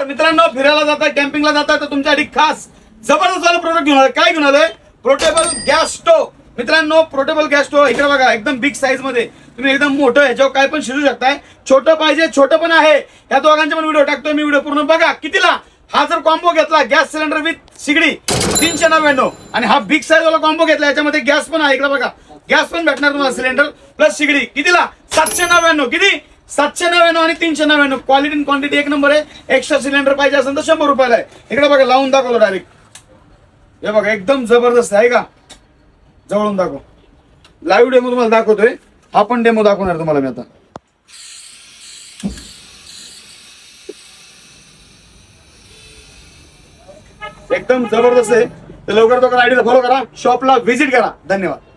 नमस्कार मित्रांनो, फिरायला जाताय, कॅम्पिंगला जाताय तर तुमच्यासाठी खास जबरदस्त वाला प्रोडक्ट घेऊन आलोय. काय घेऊन आलोय? Portable gas stove. मित्रांनो, पोर्टेबल गॅस स्टोव्ह इकडे बघा, एकदम बिग साईज मध्ये तुम्ही एकदम मोठं ह्याच्यावर काय पण शिजू शकताय. छोटं पाहिजे, छोटं पण आहे. या दोघांचे पण व्हिडिओ टाकतोय मी. व्हिडिओ पूर्ण बघा. कितीला? हा जर कॉम्बो घेतला गॅस सिलेंडर विथ शिगडी 399, आणि हा बिग साईज वाला कॉम्बो घेतला याच्यामध्ये गॅस पण आहे. इकडे बघा, गॅस पण भेटणार तुम्हाला, सिलेंडर प्लस शिगडी. कितीला? 799. किती? 799 आणि 399. क्वालिटी आणि क्वांटिटी एक नंबर आहे. एक्स्ट्रा सिलेंडर पाहिजे असेल तर 100 रुपयाला आहे. इकडे बघा, लावून दाखवतो डायरेक्ट. हे बघा, एकदम जबरदस्त आहे का? जवळून दाखव. लाईव्ह डेमो तुम्हाला दाखवतोय. हा पण डेमो दाखवणार तुम्हाला मी आता. एकदम जबरदस्त आहे. तर लवकर आयडीला फॉलो करा, शॉपला व्हिजिट करा. धन्यवाद.